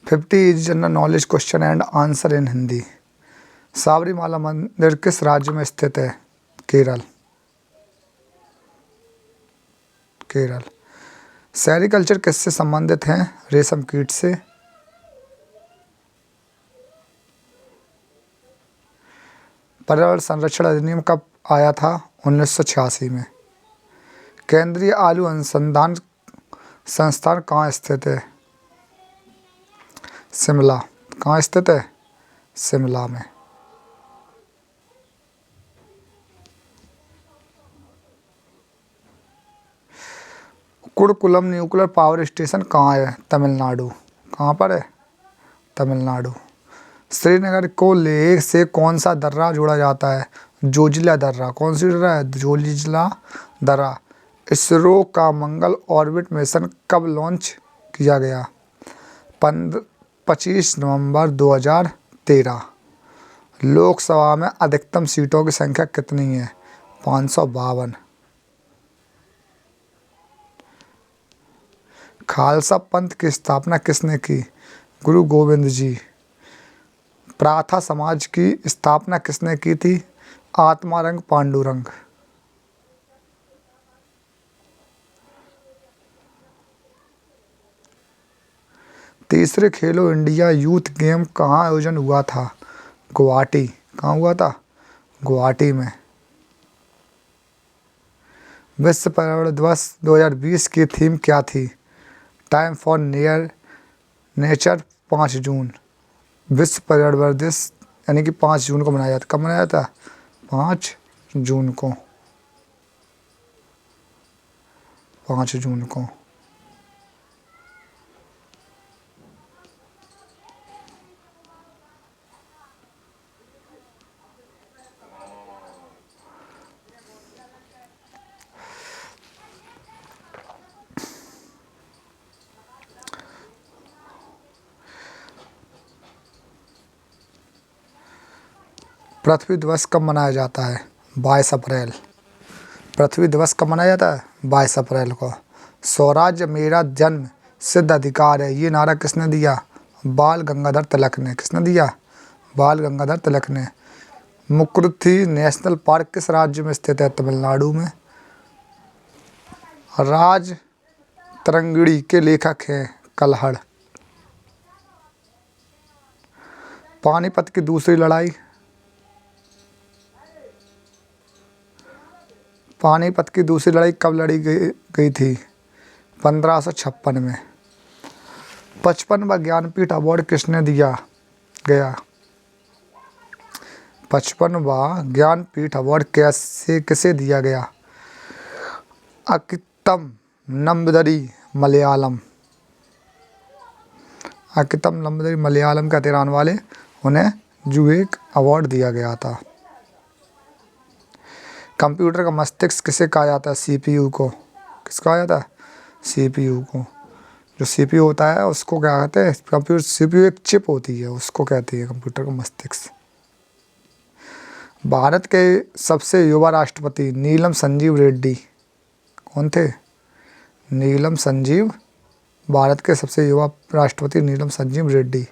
50 is general knowledge question and answer in Hindi. Sabarimala मंदिर किस राज्य में स्थित है? केरल। केरल। सेरिकल्चर किससे संबंधित हैं? रेशम कीट से। पर्यावरण संरक्षण अधिनियम कब आया था? 1986 में। केंद्रीय आलू अनुसंधान संस्थान कहाँ स्थित है? शिमला। कहाँ स्थित है? शिमला में। कुड़कुलम न्यूक्लियर पावर स्टेशन कहाँ है? तमिलनाडु। कहाँ पर है? तमिलनाडु। श्रीनगर को लेह से कौन सा दर्रा जोड़ा जाता है? जोजिला दर्रा। कौन सी दर्रा है? जोजिला दर्रा। इसरो का मंगल ऑर्बिट मिशन कब लॉन्च किया गया? 25 नवंबर 2013। लोकसभा में अधिकतम सीटों की संख्या कितनी है? 552। खालसा पंथ की स्थापना किसने की? गुरु गोविंद जी। प्राथा समाज की स्थापना किसने की थी? आत्मारंग पांडुरंग। तीसरे खेलो इंडिया यूथ गेम कहाँ आयोजन हुआ था? गुवाहाटी। कहाँ हुआ था? गुवाहाटी में। विश्व पर्यावरण दिवस 2020 की थीम क्या थी? टाइम फॉर नेचर 5 जून। विश्व पर्यावरण दिवस यानी कि 5 जून को मनाया जाता। कब मनाया जाता? 5 जून को। 5 जून को। पृथ्वी दिवस कब मनाया जाता है? 22 अप्रैल। पृथ्वी दिवस कब मनाया जाता है? 22 अप्रैल को। स्वराज्य मेरा जन्म सिद्ध अधिकार है, ये नारा किसने दिया? बाल गंगाधर तिलक ने। किसने दिया? बाल गंगाधर तिलक ने। मुकृथी नेशनल पार्क किस राज्य में स्थित है? तमिलनाडु में। राज तरंगिणी के लेखक हैं कल्हड़। पानीपत की दूसरी लड़ाई। पानीपत की दूसरी लड़ाई कब लड़ी गई थी? 1556 में। 55वां ज्ञानपीठ अवार्ड किसने दिया गया? 55वां ज्ञानपीठ अवार्ड किसे दिया गया? अकित्तम नंबदरी मलयालम। अकित्तम नंबदरी मलयालम का रहने वाले उन्हें जो एक अवार्ड दिया गया था। कंप्यूटर का मस्तिष्क किसे कहा जाता है? सीपीयू को। किसको कहा जाता है? सीपीयू को। जो सीपीयू होता है उसको क्या कहते हैं? कंप्यूटर सीपीयू एक चिप होती है, उसको कहती है कंप्यूटर का मस्तिष्क। भारत के सबसे युवा राष्ट्रपति नीलम संजीव रेड्डी कौन थे? नीलम संजीव। भारत के सबसे युवा राष्ट्रपति नीलम संजीव रेड्डी।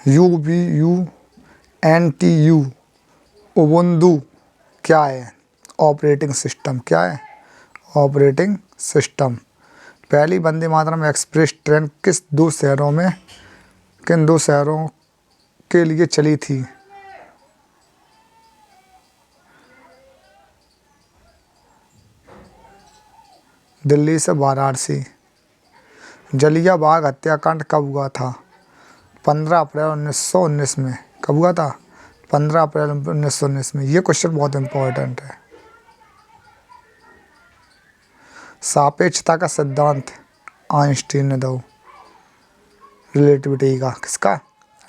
UBUNTU उबुंटू क्या है? Operating system. क्या है? Operating system. पहली वंदे मातरम एक्सप्रेस ट्रेन किन दो शहरों के लिए चली थी? दिल्ली से वाराणसी। जलिया बाग हत्याकांड कब हुआ था? 15 अप्रैल 1919 में। कब हुआ था? 15 अप्रैल 1919 में। ये क्वेश्चन बहुत इंपॉर्टेंट है। सापेक्षता का सिद्धांत आइंस्टीन ने दो। रिलेटिविटी का। किसका?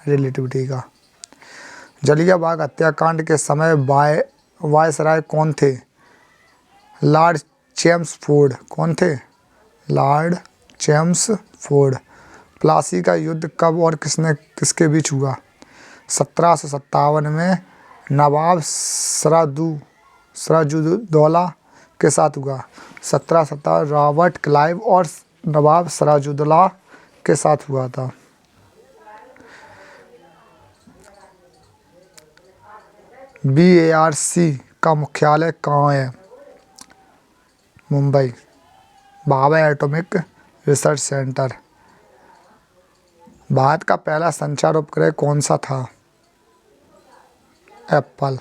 रिलेटिविटी का। जलिया बाग हत्याकांड के समय वायसराय कौन थे? Lord Chelmsford. कौन थे? Lord Chelmsford. प्लासी का युद्ध कब और किसके बीच हुआ? 1757 में नवाब सिराजुद्दौला के साथ हुआ? 1717 रॉबर्ट क्लाइव और नवाब सिराजुद्दौला के साथ हुआ था। BARC का मुख्यालय कहाँ है? Mumbai. Bhabha atomic research centre. Bharat का पहला संचार उपग्रह कौन सा था? एप्पल।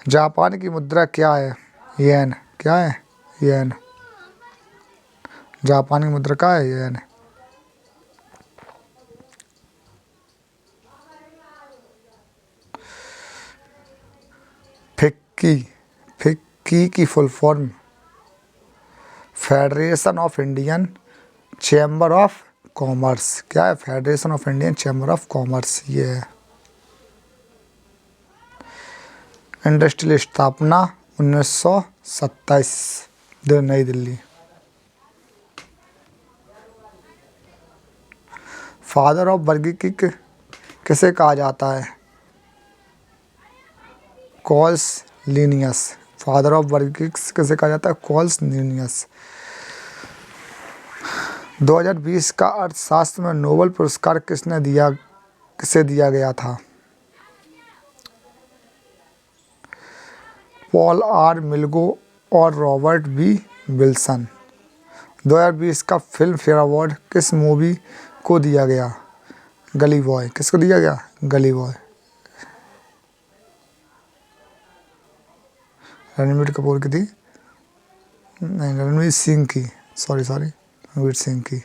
जापान की मुद्रा क्या है? येन। क्या है? येन। जापान की मुद्रा क्या है? येन। फिक्की। फिक्की की full form? Federation of Indian chamber of commerce. क्या है? Federation of Indian chamber of commerce ये है। इंडस्ट्रियल स्थापना 1927 नई दिल्ली। फादर ऑफ वर्गीकृत किसे कहा जाता है? Calls Linnaeus. फादर ऑफ वर्गीकृत किसे कहा जाता है? Calls Linnaeus. 2020 का अर्थशास्त्र में नोबेल पुरस्कार किसे दिया गया था? पॉल आर मिल्गो और रॉबर्ट बी विल्सन। 2020 का फिल्म फेयर अवार्ड किस मूवी को दिया गया? गली बॉय। किसको दिया गया? गली बॉय। रणवीर कपूर की थी? नहीं, रणवीर सिंह की। सॉरी रणवीर सिंह की।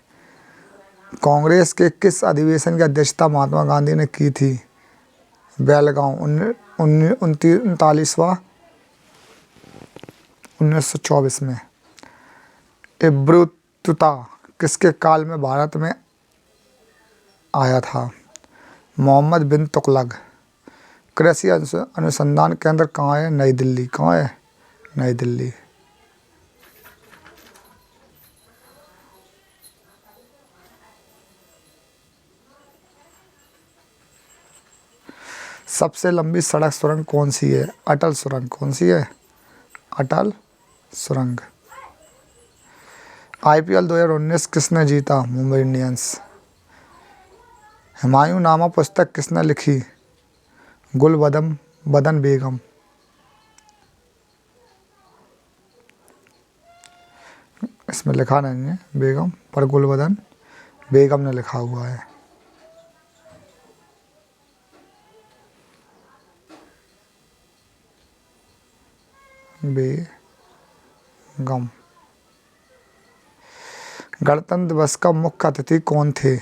कांग्रेस के किस अधिवेशन की अध्यक्षता महात्मा गांधी ने की थी? बेलगांव 39वां 1924 में। इब्रुतुता किसके काल में भारत में आया था? मोहम्मद बिन तुगलक। कृषि अनुसंधान केंद्र कहाँ है? नई दिल्ली। कहाँ है? नई दिल्ली। सबसे लंबी सड़क सुरंग कौन सी है? अटल सुरंग। कौन सी है? अटल सुरंग। IPL 2019 किसने जीता? मुंबई इंडियंस। हुमायूं नामा पुस्तक किसने लिखी? गुल बदन बेगम। इसमें लिखा नहीं है बेगम, पर गुल बदन बेगम ने लिखा हुआ है। बेगम। गणतंत्र दिवस का मुख्य अतिथि कौन थे?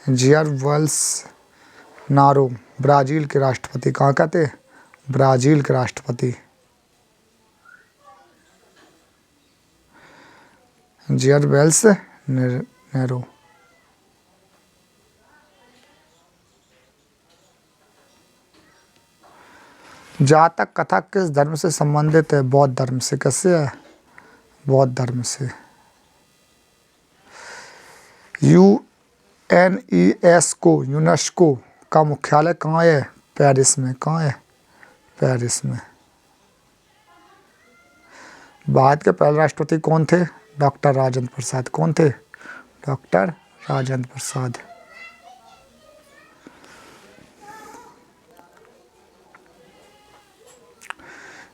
जियर बोल्सोनारो। ब्राज़ील के राष्ट्रपति। कहाँ का थे? ब्राज़ील के राष्ट्रपति। जियर बोल्सोनारो। जातक कथा किस धर्म से संबंधित है? बौद्ध धर्म से। कैसे है? बौद्ध धर्म से। यूनेस्को का मुख्यालय कहाँ है? पेरिस में। कहाँ है? पेरिस में। भारत के पहले राष्ट्रपति कौन थे? डॉक्टर राजेंद्र प्रसाद। कौन थे? डॉक्टर राजेंद्र प्रसाद।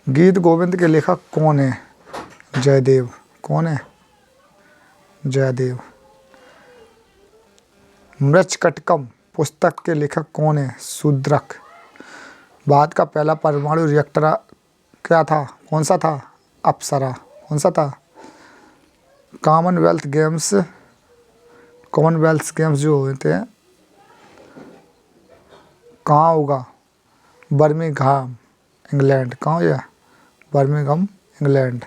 गीत गोविंद के लेखक कौन है? जयदेव। कौन है? जयदेव। मृच्छकटिकम पुस्तक के लेखक कौन है? शूद्रक। भारत का पहला परमाणु रिएक्टर क्या था? कौन सा था? अप्सरा। कौन सा था? कॉमनवेल्थ गेम्स जो होते हैं कहाँ होगा? Birmingham England. कहाँ हो गया? Birmingham England.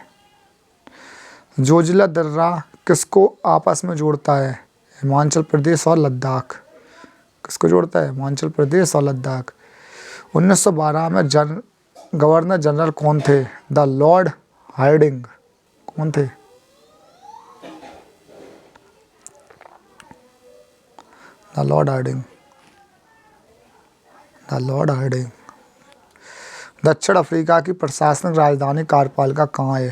जोजिला दर्रा किसको आपस में जोड़ता है? हिमाचल प्रदेश और लद्दाख। किसको जोड़ता है? हिमाचल प्रदेश और लद्दाख। 1912 में गवर्नर जनरल कौन थे? The lord Hardinge. कौन थे? The lord Hardinge. The lord Hardinge. दक्षिण अफ्रीका की प्रशासनिक राजधानी कार्यपालिका कहाँ है?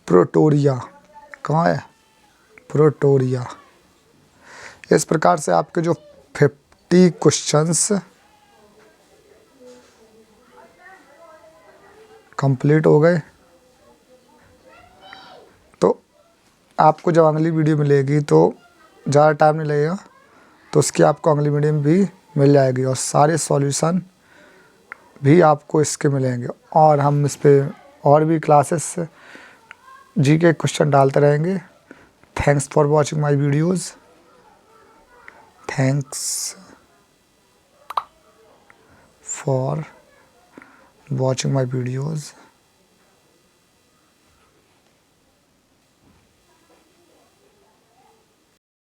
प्रिटोरिया। कहाँ है? प्रिटोरिया। इस प्रकार से आपके जो 50 क्वेश्चंस कंप्लीट हो गए। तो आपको जब अगली वीडियो मिलेगी तो ज़्यादा टाइम नहीं लगेगा, तो उसकी आपको अगली वीडियो में भी मिल जाएगी और सारे सॉल्यूशन भी आपको इसके मिलेंगे। और हम इस पर और भी क्लासेस जी के क्वेश्चन डालते रहेंगे। Thanks for watching my videos. Thanks for watching my videos।